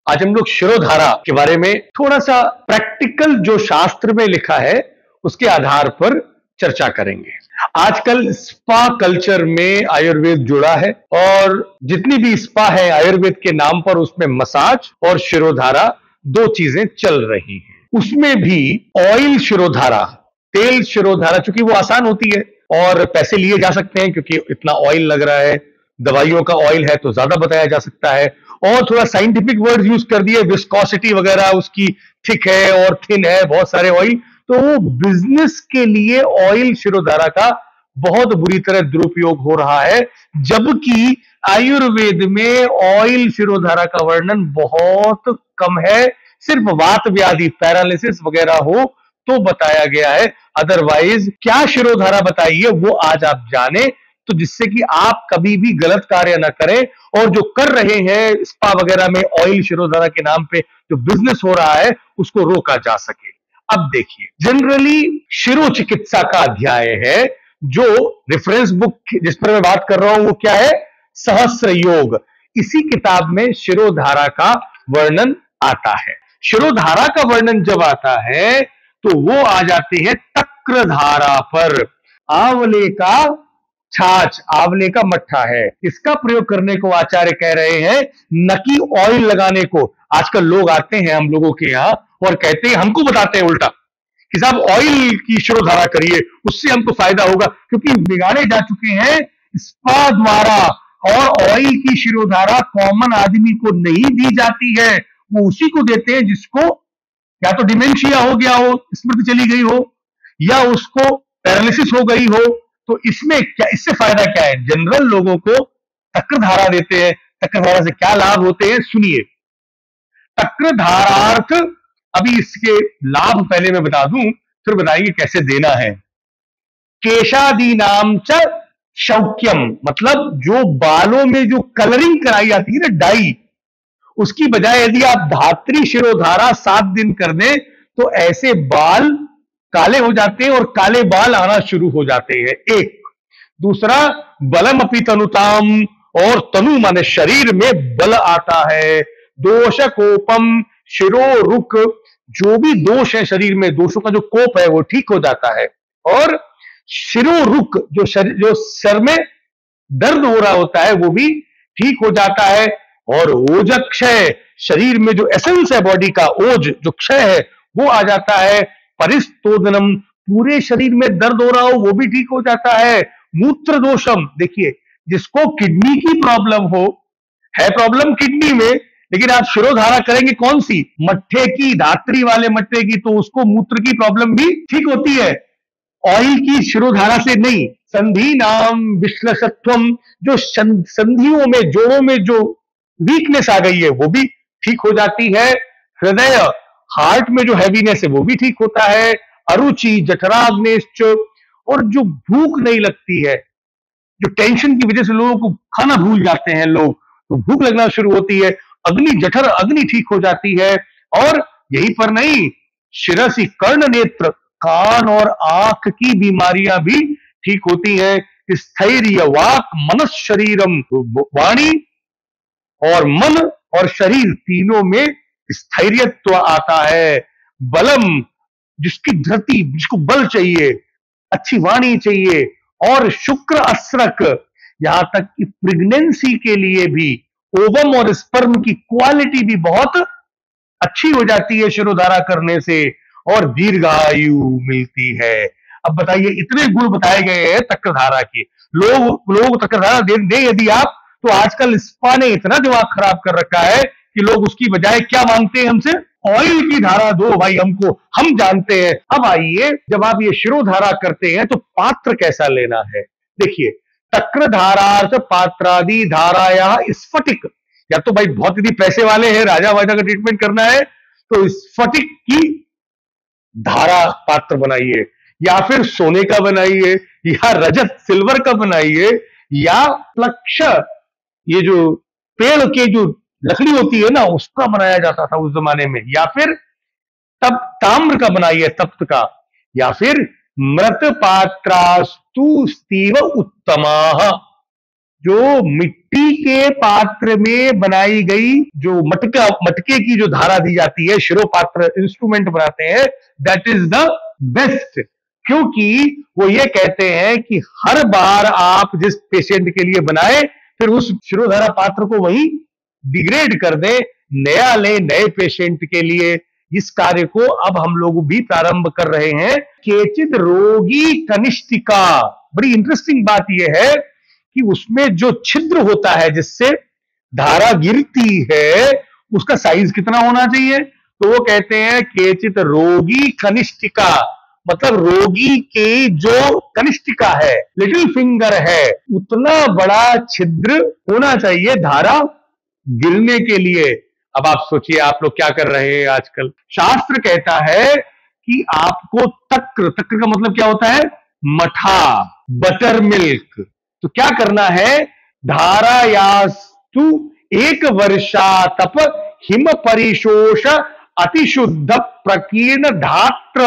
आज हम लोग शिरोधारा के बारे में थोड़ा सा प्रैक्टिकल जो शास्त्र में लिखा है उसके आधार पर चर्चा करेंगे। आजकल स्पा कल्चर में आयुर्वेद जुड़ा है और जितनी भी स्पा है आयुर्वेद के नाम पर उसमें मसाज और शिरोधारा दो चीजें चल रही हैं। उसमें भी ऑयल शिरोधारा, तेल शिरोधारा, चूंकि वो आसान होती है और पैसे लिए जा सकते हैं क्योंकि इतना ऑयल लग रहा है, दवाइयों का ऑयल है तो ज्यादा बताया जा सकता है और थोड़ा साइंटिफिक वर्ड यूज कर दिए, विस्कोसिटी वगैरह उसकी थिक है और थिन है, बहुत सारे ऑयल, तो वो बिजनेस के लिए ऑयल शिरोधारा का बहुत बुरी तरह दुरुपयोग हो रहा है। जबकि आयुर्वेद में ऑयल शिरोधारा का वर्णन बहुत कम है, सिर्फ वात व्याधि पैरालिसिस वगैरह हो तो बताया गया है। अदरवाइज क्या शिरोधारा बताई है वो आज आप जाने, तो जिससे कि आप कभी भी गलत कार्य ना करें और जो कर रहे हैं स्पा वगैरह में ऑयल शिरोधारा के नाम पे जो बिजनेस हो रहा है उसको रोका जा सके। अब देखिए, जनरली शिरो चिकित्सा का अध्याय है, जो रेफरेंस बुक जिस पर मैं बात कर रहा हूं वो क्या है, सहस्त्र योग। इसी किताब में शिरोधारा का वर्णन आता है। शिरोधारा का वर्णन जब आता है तो वो आ जाते हैं तक्रधारा पर। आंवले का छाछ, आंवले का मट्ठा है, इसका प्रयोग करने को आचार्य कह रहे हैं, न कि ऑयल लगाने को। आजकल लोग आते हैं हम लोगों के यहाँ और कहते हैं, हमको बताते हैं उल्टा कि साहब ऑयल की शिरोधारा करिए, उससे हमको फायदा होगा, क्योंकि बिगाड़े जा चुके हैं स्पा द्वारा। और ऑयल की शिरोधारा कॉमन आदमी को नहीं दी जाती है, वो उसी को देते हैं जिसको या तो डिमेंशिया हो गया हो, स्मृति चली गई हो, या उसको पैरालिसिस हो गई हो। तो इसमें क्या, इससे फायदा क्या है, जनरल लोगों को तक्रधारा देते हैं। तक्रधारा से क्या लाभ होते हैं सुनिए। तक्रधारार्थ, अभी इसके लाभ पहले मैं बता दूं, फिर बताएंगे कैसे देना है। केशादी नाम च शौक्यम, मतलब जो बालों में जो कलरिंग कराई जाती है ना, डाई, उसकी बजाय यदि आप धात्री शिरोधारा 7 दिन कर दें तो ऐसे बाल काले हो जाते हैं और काले बाल आना शुरू हो जाते हैं। एक दूसरा, बलम अपि तनुताम, और तनु माने शरीर में बल आता है। दोष कोपम शिरो रुक, जो भी दोष है शरीर में, दोषों का जो कोप है वो ठीक हो जाता है। और शिरो रुक, जो सर में दर्द हो रहा होता है वो भी ठीक हो जाता है। और ओज क्षय, शरीर में जो एसेंस है बॉडी का, ओज जो क्षय है वो आ जाता है। परिस्तोदनम, पूरे शरीर में दर्द हो रहा हो वो भी ठीक हो जाता है। मूत्र दोषम, देखिए जिसको किडनी की प्रॉब्लम हो, है प्रॉब्लम किडनी में, लेकिन आप शिरोधारा करेंगे कौन सी, मट्ठे की, धात्री वाले मट्ठे की, तो उसको मूत्र की प्रॉब्लम भी ठीक होती है, ऑयल की शिरोधारा से नहीं। संधि नाम विश्लेषत्वम, जो संधियों में, जोड़ों में जो वीकनेस आ गई है वो भी ठीक हो जाती है। हृदय, हार्ट में जो हैवीनेस है वो भी ठीक होता है। अरुचि जठराग्नेश्च, और जो भूख नहीं लगती है, जो टेंशन की वजह से लोगों को खाना भूल जाते हैं लोग, तो भूख लगना शुरू होती है। अग्नि, जठर अग्नि ठीक हो जाती है। और यही पर नहीं, शिरसी कर्ण नेत्र, कान और आंख की बीमारियां भी ठीक होती हैं। स्थैर्य वाक मनस शरीरम, वाणी और मन और शरीर तीनों में स्थैर्यत्व आता है। बलम, जिसकी धरती, जिसको बल चाहिए, अच्छी वाणी चाहिए। और शुक्र अस्रक, यहां तक कि प्रेगनेंसी के लिए भी ओवम और स्पर्म की क्वालिटी भी बहुत अच्छी हो जाती है शिरोधारा करने से, और दीर्घायु मिलती है। अब बताइए, इतने गुण बताए गए हैं तक्रधारा के, लोग तक्रधारा दे यदि आप, तो आजकल स्पा ने इतना दिमाग खराब कर रखा है कि लोग उसकी बजाय क्या मांगते हैं हमसे, ऑयल की धारा दो भाई हमको, हम जानते हैं। अब आइए, जब आप ये शिरोधारा करते हैं तो पात्र कैसा लेना है। देखिए, तक्रधारार्थ पात्रादि धाराया स्फटिक, या तो भाई बहुत यदि पैसे वाले हैं, राजा वाजा का ट्रीटमेंट करना है तो स्फटिक की धारा पात्र बनाइए, या फिर सोने का बनाइए, या रजत सिल्वर का बनाइए, या प्लक्ष, ये जो पेड़ के जो लकड़ी होती है ना उसका बनाया जाता था उस जमाने में, या फिर तब ताम्र का बनाइए, तप्त का, या फिर मृत पात्रास्तु स्तीव उत्तमा, जो मिट्टी के पात्र में बनाई गई जो मटके की जो धारा दी जाती है, शिरोपात्र इंस्ट्रूमेंट बनाते हैं, दैट इज द बेस्ट। क्योंकि वो ये कहते हैं कि हर बार आप जिस पेशेंट के लिए बनाए, फिर उस शिरोधारा पात्र को वही डिग्रेड कर दे, नया ले नए पेशेंट के लिए। इस कार्य को अब हम लोग भी प्रारंभ कर रहे हैं। केचित रोगी कनिष्ठिका, बड़ी इंटरेस्टिंग बात यह है कि उसमें जो छिद्र होता है जिससे धारा गिरती है, उसका साइज कितना होना चाहिए? तो वो कहते हैं केचित रोगी कनिष्ठिका, मतलब रोगी की जो कनिष्ठिका है, लिटिल फिंगर है, उतना बड़ा छिद्र होना चाहिए धारा गिरने के लिए। अब आप सोचिए आप लोग क्या कर रहे हैं आजकल। शास्त्र कहता है कि आपको तक्र, तक्र का मतलब क्या होता है? मठा, बटर मिल्क। तो क्या करना है? धारायास्तु एक वर्षा तप हिम परिशोष अतिशुद्ध प्रकीर्ण धात्र,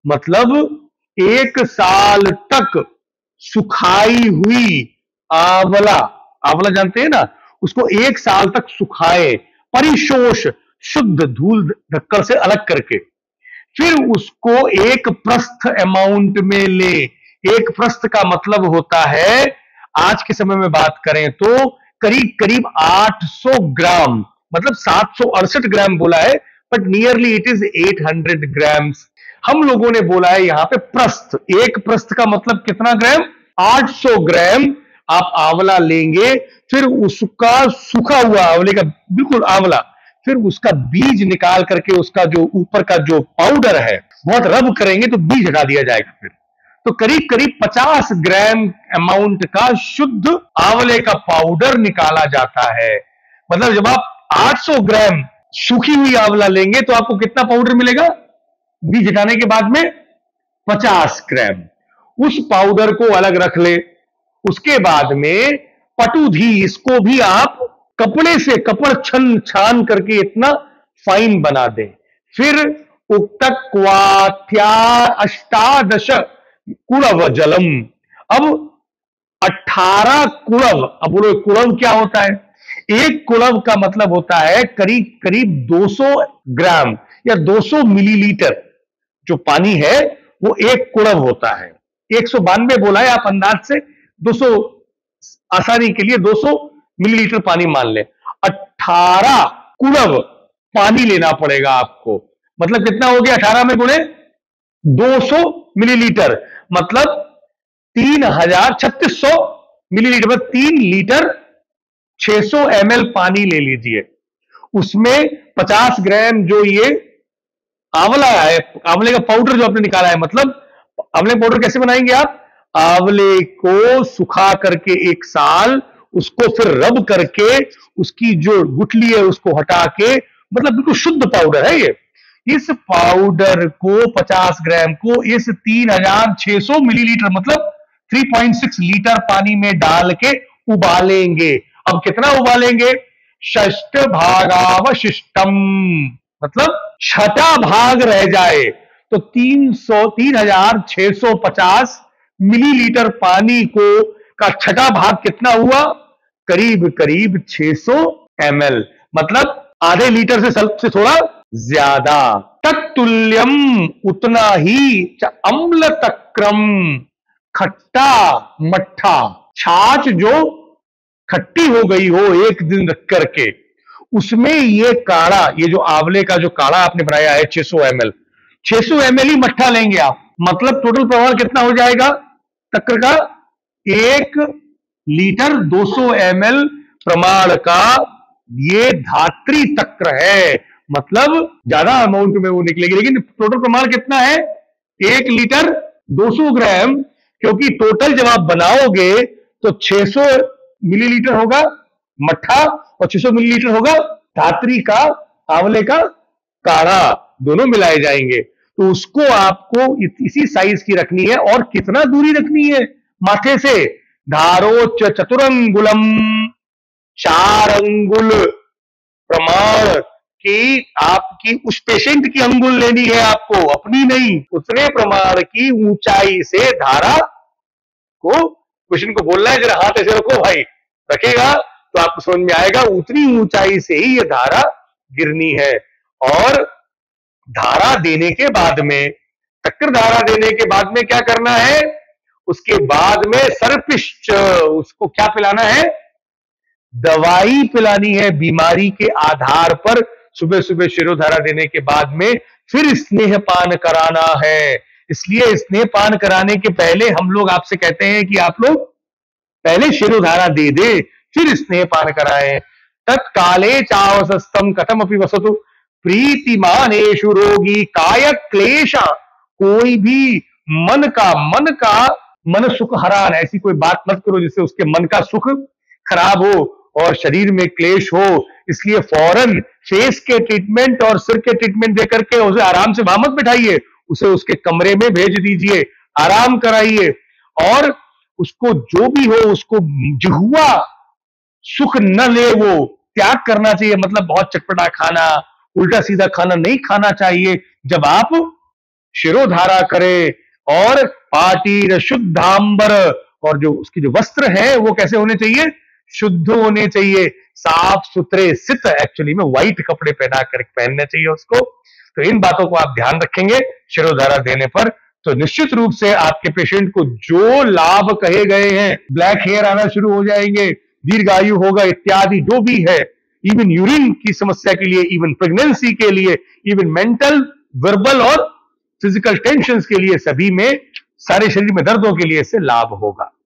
मतलब 1 साल तक सुखाई हुई आंवला, आंवला जानते हैं ना, उसको 1 साल तक सुखाए, परिशोष, शुद्ध धूल धक्कर से अलग करके, फिर उसको एक प्रस्थ अमाउंट में ले। एक प्रस्थ का मतलब होता है, आज के समय में बात करें तो करीब करीब 800 ग्राम, मतलब 768 ग्राम बोला है, but nearly it is 800 grams. हम लोगों ने बोला है यहां पे प्रस्थ। एक प्रस्थ का मतलब कितना ग्राम? 800 ग्राम आप आंवला लेंगे, फिर उसका सूखा हुआ आंवले का बिल्कुल आंवला, फिर उसका बीज निकाल करके उसका जो ऊपर का जो पाउडर है बहुत रब करेंगे तो बीज हटा दिया जाएगा। फिर तो करीब करीब 50 ग्राम अमाउंट का शुद्ध आंवले का पाउडर निकाला जाता है। मतलब जब आप 800 ग्राम सूखी हुई आंवला लेंगे तो आपको कितना पाउडर मिलेगा? बीज हटाने के बाद में 50 ग्राम। उस पाउडर को अलग रख ले। उसके बाद में पटुधी, इसको भी आप कपड़े से कपड़ छन छान करके इतना फाइन बना दें। फिर उक्त क्वाथ्या अष्टादश कुड़व जलम, अब 18 कुड़व। अब बोलो कुड़व क्या होता है? एक कुड़व का मतलब होता है करीब करीब 200 ग्राम या 200 मिलीलीटर जो पानी है वो एक कुड़व होता है। 192 बोला है, आप अंदाज से 200, आसानी के लिए 200 मिलीलीटर पानी मान ले। 18 कुड़व पानी लेना पड़ेगा आपको। मतलब कितना हो गया? 18 में गुणे 200 मिलीलीटर, मतलब 3600 मिलीलीटर, मतलब 3 लीटर 600 ml पानी ले लीजिए। उसमें 50 ग्राम जो ये आंवला है, आंवले का पाउडर जो आपने निकाला है, मतलब आंवले पाउडर कैसे बनाएंगे आप? आंवले को सुखा करके 1 साल, उसको फिर रब करके उसकी जो गुठली है उसको हटा के, मतलब बिल्कुल शुद्ध पाउडर है ये। इस पाउडर को 50 ग्राम को इस 3600 मिलीलीटर मतलब 3.6 लीटर पानी में डाल के उबालेंगे। अब कितना उबालेंगे? षष्ठ भागावशिष्टम, मतलब छठा भाग रह जाए तो 3650 मिलीलीटर पानी को का छठा भाग कितना हुआ? करीब करीब 600 ml, मतलब आधे लीटर से थोड़ा ज्यादा। तत्तुल्यम, उतना ही अम्ल तक्रम, खट्टा मट्ठा, छाछ जो खट्टी हो गई हो 1 दिन रख करके, उसमें ये काढ़ा, ये जो आंवले का जो काढ़ा आपने बनाया है 600 ml, 600 ml ही मट्ठा लेंगे आप। मतलब टोटल प्रमाण कितना हो जाएगा तक्र का? 1 लीटर 200 ml प्रमाण का ये धात्री तक्र है। मतलब ज्यादा अमाउंट में वो निकलेगी, लेकिन टोटल प्रमाण कितना है? 1 लीटर 200 ग्राम, क्योंकि टोटल जब आप बनाओगे तो 600 मिलीलीटर होगा मट्ठा और 600 मिलीलीटर होगा धात्री का आंवले का काढ़ा, दोनों मिलाए जाएंगे। तो उसको आपको इसी साइज की रखनी है। और कितना दूरी रखनी है माथे से? धारोच चतुरंगुलम, 4 अंगुल प्रमाण की आपकी उस पेशेंट की अंगुल लेनी है आपको, अपनी नहीं। उतने प्रमाण की ऊंचाई से धारा को क्वेश्चन को बोलना है, जरा हाथ ऐसे रखो भाई, रखेगा तो आपको समझ में आएगा उतनी ऊंचाई से ही ये धारा गिरनी है। और धारा देने के बाद में, चक्र धारा देने के बाद में क्या करना है, उसके बाद में सर्पिष्ट, उसको क्या पिलाना है, दवाई पिलानी है बीमारी के आधार पर। सुबह सुबह शिरोधारा देने के बाद में फिर स्नेहपान कराना है। इसलिए स्नेहपान कराने के पहले हम लोग आपसे कहते हैं कि आप लोग पहले शिरोधारा दे दे, फिर स्नेहपान कराएं। तत्काले चावसस्तम कथम अपि वसतु प्रीतिमानेषु रोगी काय क्लेशा। कोई भी मन सुख हरान, ऐसी कोई बात मत करो जिससे उसके मन का सुख खराब हो और शरीर में क्लेश हो। इसलिए फौरन फेस के ट्रीटमेंट और सिर के ट्रीटमेंट देकर के उसे आराम से वहां मत बिठाइए, उसे उसके कमरे में भेज दीजिए, आराम कराइए। और उसको जो भी हो, उसको जिह्वा सुख न ले वो त्याग करना चाहिए। मतलब बहुत चटपटा खाना, उल्टा सीधा खाना नहीं खाना चाहिए। जब आप शिरोधारा करें और पाटीर शुद्धांबर, और जो उसके जो वस्त्र है वो कैसे होने चाहिए, शुद्ध होने चाहिए, साफ सुथरे, सित एक्चुअली में व्हाइट कपड़े पहनने चाहिए उसको। तो इन बातों को आप ध्यान रखेंगे शिरोधारा देने पर, तो निश्चित रूप से आपके पेशेंट को जो लाभ कहे गए हैं, ब्लैक हेयर आना शुरू हो जाएंगे, दीर्घायु होगा इत्यादि जो भी है, इवन यूरिन की समस्या के लिए, इवन प्रेगनेंसी के लिए, इवन मेंटल, वर्बल और फिजिकल टेंशन के लिए, सभी में, सारे शरीर में दर्दों के लिए इससे लाभ होगा।